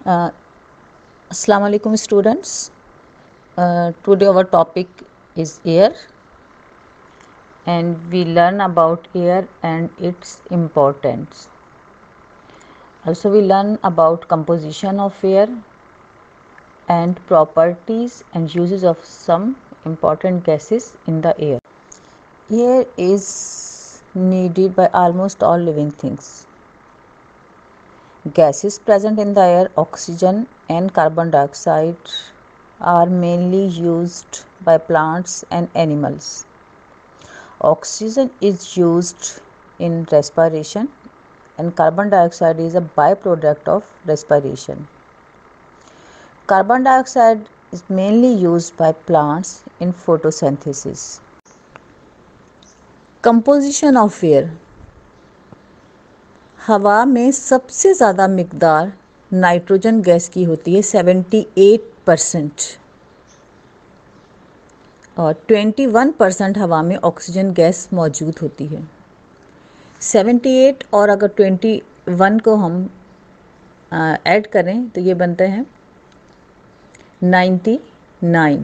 Uh, Assalamu alaikum students. Today our topic is air and we learn about air and its importance. Also we learn about composition of air and properties and uses of some important gases in the air. Air is needed by almost all living things. Gases present in the air, oxygen and carbon dioxide, are mainly used by plants and animals. Oxygen is used in respiration and carbon dioxide is a byproduct of respiration. Carbon dioxide is mainly used by plants in photosynthesis. Composition of air. हवा में सबसे ज़्यादा मिकदार nitrogen gas की होती है 78% और 21% हवा में ऑक्सीजन गैस मौजूद होती है। 78 और अगर 21 को हम ऐड करें तो ये बनते हैं 99।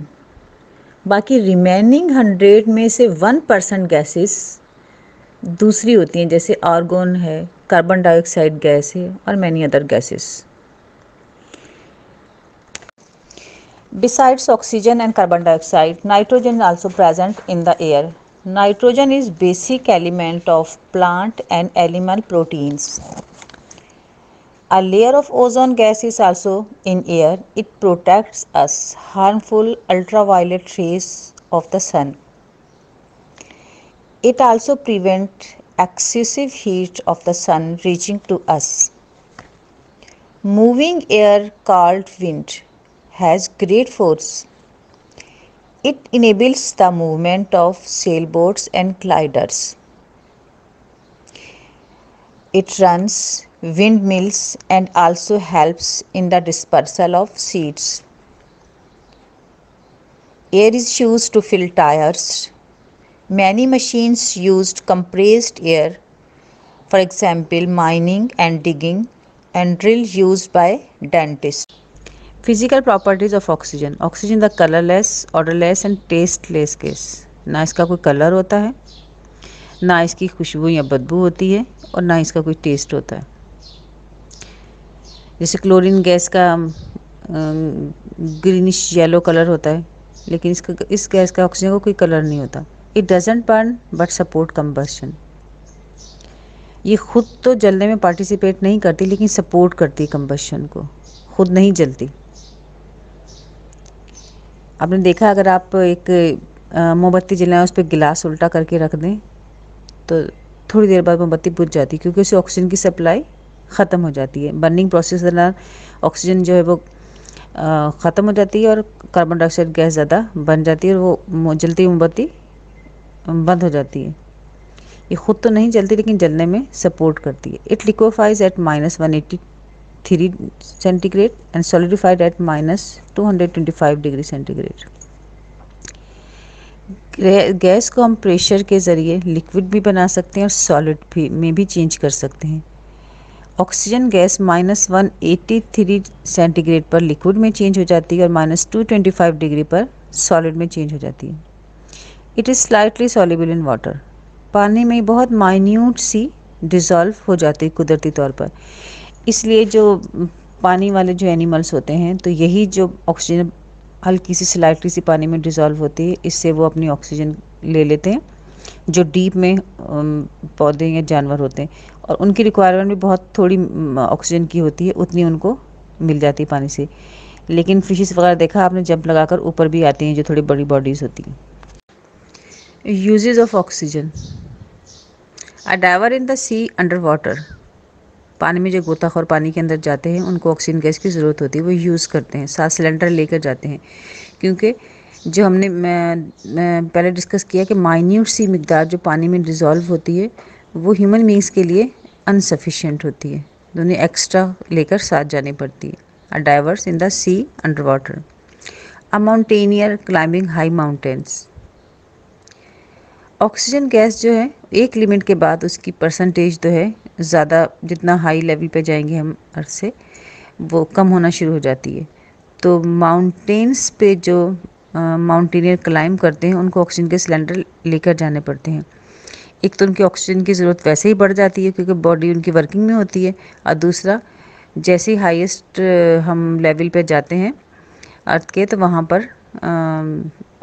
बाकी रिमेनिंग 100 में से 1% गैसेस दूसरी होती हैं, जैसे आर्गन है, कार्बन डाइऑक्साइड गैस है और many other gases. Besides oxygen and carbon dioxide, nitrogen is also present in the air. Nitrogen is basic element of plant and animal proteins. A layer of ozone gas is also in air. It protects us harmful ultraviolet rays of the sun. It also prevents excessive heat of the sun reaching to us. Moving air called wind has great force. It enables the movement of sailboats and gliders. It runs windmills and also helps in the dispersal of seeds. Air is used to fill tires. Many machines used compressed air, for example mining and digging, and drill used by dentists. Physical properties of oxygen. Oxygen is the colorless, odorless and tasteless gas. ना इसका कोई colour होता है, ना इसकी खुशबू या बदबू होती है और ना इसका कोई टेस्ट होता है। जैसे क्लोरीन गैस का ग्रीनिश येलो कलर होता है, लेकिन इस गैस का ऑक्सीजन को कोई कलर नहीं होता। It doesn't burn but support combustion. ये खुद तो जलने में पार्टिसिपेट नहीं करती, लेकिन सपोर्ट करती है कंबशन को, खुद नहीं जलती। आपने देखा, अगर आप एक मोमबत्ती जलाएं, उस पर गिलास उल्टा करके रख दें तो थोड़ी देर बाद मोमबत्ती बुझ जाती है, क्योंकि उसे ऑक्सीजन की सप्लाई ख़त्म हो जाती है। बर्निंग प्रोसेस के दौरान ऑक्सीजन जो है वो ख़त्म हो जाती है और कार्बन डाइऑक्साइड गैस ज़्यादा बन जाती है और वो जलती मोमबत्ती बंद हो जाती है। ये खुद तो नहीं जलती, लेकिन जलने में सपोर्ट करती है। It liquifies at -183 centigrade and solidified at -225 degree centigrade. Gas को हम प्रेशर के ज़रिए लिक्विड भी बना सकते हैं और सॉलिड भी में भी चेंज कर सकते हैं। ऑक्सीजन गैस -183 सेंटीग्रेड पर लिक्विड में चेंज हो जाती है और -225 डिग्री पर सॉलिड में चेंज हो जाती है। It is slightly soluble in water. पानी में बहुत माइन्यूट सी डिज़ोल्व हो जाती है कुदरती तौर पर। इसलिए जो पानी वाले जो एनिमल्स होते हैं, तो यही जो ऑक्सीजन हल्की सी स्लाइटली सी पानी में डिज़ोल्व होती है, इससे वो अपनी ऑक्सीजन ले लेते हैं। जो डीप में पौधे या जानवर होते हैं और उनकी रिक्वायरमेंट भी बहुत थोड़ी ऑक्सीजन की होती है, उतनी उनको मिल जाती है पानी से। लेकिन फिशेस वगैरह देखा आपने, जंप लगाकर ऊपर भी आती हैं, जो थोड़ी बड़ी बॉडीज़ होती हैं। Uses of oxygen. A diver in the sea under water. पानी में जो गोताखोर पानी के अंदर जाते हैं, उनको ऑक्सीजन गैस की ज़रूरत होती है, वो यूज़ करते हैं, साथ सिलेंडर लेकर जाते हैं, क्योंकि जो हमने पहले डिस्कस किया कि माइन्यूट सी मिकदार जो पानी में डिज़ोल्व होती है, वो ह्यूमन बींग्स के लिए अनसफिशिएंट होती है, तो उन्हें एक्स्ट्रा लेकर साथ जानी पड़ती है। A divers in the sea under water. A mountaineer climbing high mountains. Oxygen gas जो है एक लिमिट के बाद उसकी परसेंटेज तो है ज़्यादा, जितना हाई लेवल पे जाएंगे हम अर्थ से, वो कम होना शुरू हो जाती है। तो माउंटेन्स पे जो माउंटेनियर क्लाइंब करते हैं उनको ऑक्सीजन के सिलेंडर लेकर जाने पड़ते हैं। एक तो उनकी ऑक्सीजन की ज़रूरत वैसे ही बढ़ जाती है क्योंकि बॉडी उनकी वर्किंग में होती है, और दूसरा जैसे ही हाईएस्ट हम लेवल पे जाते हैं अर्थ के, तो वहाँ पर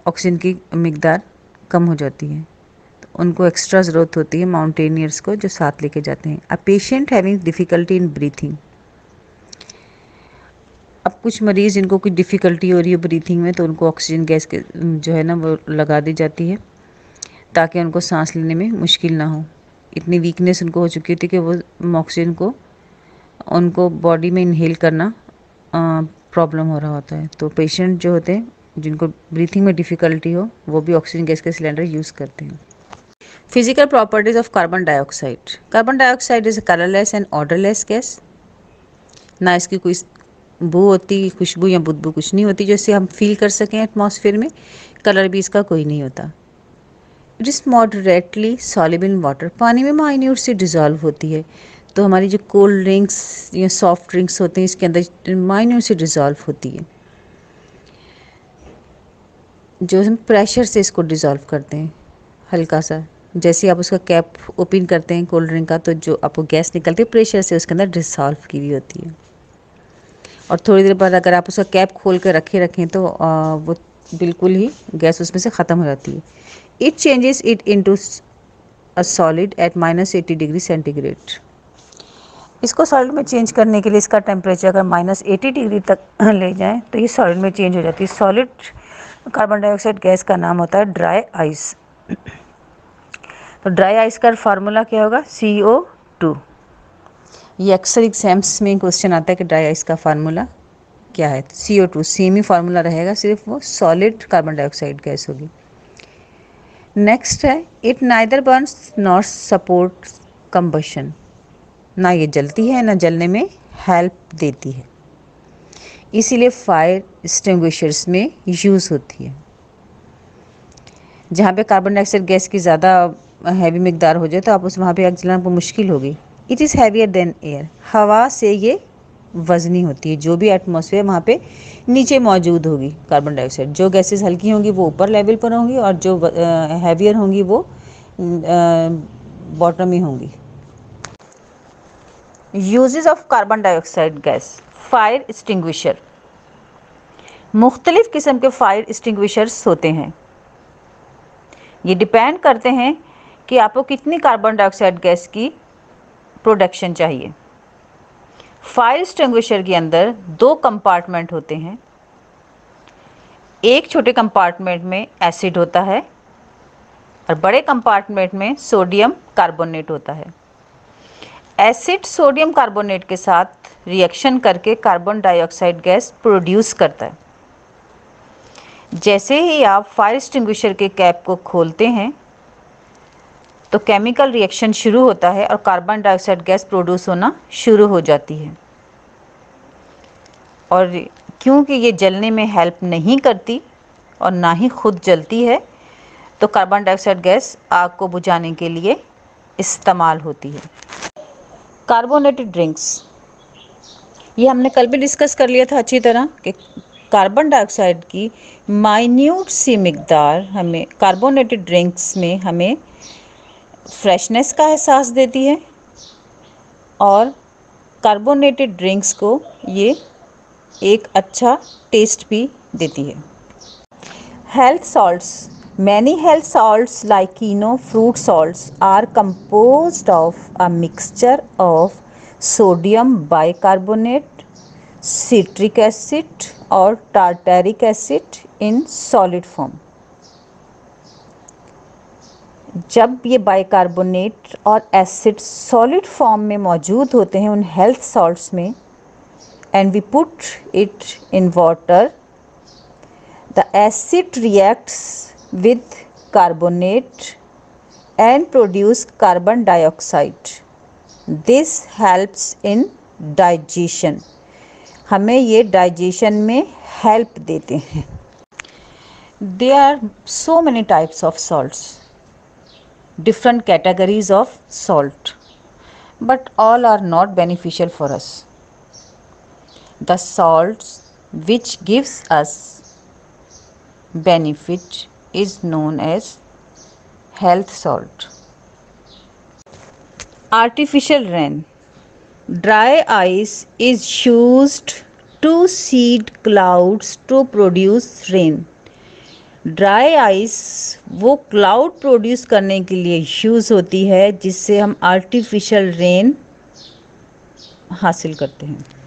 ऑक्सीजन की मिकदार कम हो जाती है, तो उनको एक्स्ट्रा ज़रूरत होती है माउंटेनियर्स को जो साथ लेके जाते हैं। A patient having difficulty in breathing, अब कुछ मरीज़ जिनको कोई डिफ़िकल्टी हो रही है ब्रीथिंग में, तो उनको ऑक्सीजन गैस के जो है ना वो लगा दी जाती है ताकि उनको सांस लेने में मुश्किल ना हो। इतनी वीकनेस उनको हो चुकी थी कि वो ऑक्सीजन को उनको बॉडी में इनहेल करना प्रॉब्लम हो रहा होता है। तो पेशेंट जो होते हैं जिनको ब्रीथिंग में डिफ़िकल्टी हो वो भी ऑक्सीजन गैस के सिलेंडर यूज़ करते हैं। Physical properties of carbon dioxide. Carbon dioxide is colourless and odourless gas. ना इसकी कोई बू होती, खुशबू या बदबू कुछ नहीं होती जैसे हम फील कर सकें एटमॉस्फेयर में। कलर भी इसका कोई नहीं होता। It is moderately soluble in water, पानी में माइन्यूट से डिज़ोल्व होती है। तो हमारी जो कोल्ड ड्रिंक्स या सॉफ्ट ड्रिंक्स होते हैं इसके अंदर माइन्यूट से डिज़ोल्व होती है। जो हम प्रेशर से इसको डिज़ोल्व करते हैं हल्का सा, जैसे आप उसका कैप ओपन करते हैं कोल्ड ड्रिंक का, तो जो आपको गैस निकलती है प्रेशर से उसके अंदर डिसॉल्व की हुई होती है। और थोड़ी देर बाद अगर आप उसका कैप खोल कर रखें तो वो बिल्कुल ही गैस उसमें से ख़त्म हो जाती है। It changes it into a solid at -80 degree centigrade. इसको सॉलिड में चेंज करने के लिए इसका टेम्परेचर अगर -80 डिग्री तक ले जाएं तो ये सॉलिड में चेंज हो जाती है। सॉलिड कार्बन डाइऑक्साइड गैस का नाम होता है ड्राई आइस। तो ड्राई आइस का फार्मूला क्या होगा? CO2। ये अक्सर एग्जाम्स में क्वेश्चन आता है कि ड्राई आइस का फार्मूला क्या है। CO2 सेम ही फार्मूला रहेगा, सिर्फ वो सॉलिड कार्बन डाइऑक्साइड गैस होगी। नेक्स्ट है it neither Burns not support combustion, ना ये जलती है ना जलने में हेल्प देती है, इसीलिए फायर एक्सटिंग्विशर्स में यूज़ होती है। जहाँ पे कार्बन डाइऑक्साइड गैस की ज़्यादा हैवी मिकदार हो जाए तो आप उस वहाँ पे आग जलाना आपको मुश्किल होगी। It is heavier than air, हवा से ये वज़नी होती है। जो भी एटमॉस्फेयर वहाँ पे नीचे मौजूद होगी कार्बन डाइऑक्साइड, जो गैसेस हल्की होंगी वो ऊपर लेवल पर होंगी और जो हैवियर होंगी वो बॉटम में होंगी। Uses of carbon dioxide gas. Fire extinguisher, मुख्तलिफ़ किस्म के फायर एक्सटिंग्विशर्स होते हैं। ये डिपेंड करते हैं कि आपको कितनी कार्बन डाइऑक्साइड गैस की प्रोडक्शन चाहिए। फायर एक्सटिंग्विशर के अंदर 2 कंपार्टमेंट होते हैं। एक छोटे कंपार्टमेंट में एसिड होता है और बड़े कंपार्टमेंट में सोडियम कार्बोनेट होता है। एसिड सोडियम कार्बोनेट के साथ रिएक्शन करके कार्बन डाइऑक्साइड गैस प्रोड्यूस करता है। जैसे ही आप फायर एक्सटिंग्विशर के कैप को खोलते हैं तो केमिकल रिएक्शन शुरू होता है और कार्बन डाइऑक्साइड गैस प्रोड्यूस होना शुरू हो जाती है। और क्योंकि ये जलने में हेल्प नहीं करती और ना ही खुद जलती है, तो कार्बन डाइऑक्साइड गैस आग को बुझाने के लिए इस्तेमाल होती है। कार्बोनेटेड ड्रिंक्स, ये हमने कल भी डिस्कस कर लिया था अच्छी तरह कि कार्बन डाइऑक्साइड की माइन्यूट सी मिकदार हमें कार्बोनेटेड ड्रिंक्स में हमें फ्रेशनेस का एहसास देती है और कार्बोनेटेड ड्रिंक्स को ये एक अच्छा टेस्ट भी देती है। Health salts, many health salts like Eno fruit salts are composed of a mixture of sodium bicarbonate, citric acid और tartaric acid in solid form. जब ये बाइकार्बोनेट और एसिड सॉलिड फॉर्म में मौजूद होते हैं उन हेल्थ सॉल्ट्स में, and we put it in water, the acid reacts with carbonate and produce carbon dioxide. This helps in digestion, हमें ये डाइजेशन में हेल्प देते हैं। There are so many types of salts, different categories of salt, but all are not beneficial for us. The salts which gives us benefit is known as health salt. Artificial rain. Dry ice is used to seed clouds to produce rain. Dry ice वो cloud produce करने के लिए use होती है जिससे हम artificial rain हासिल करते हैं.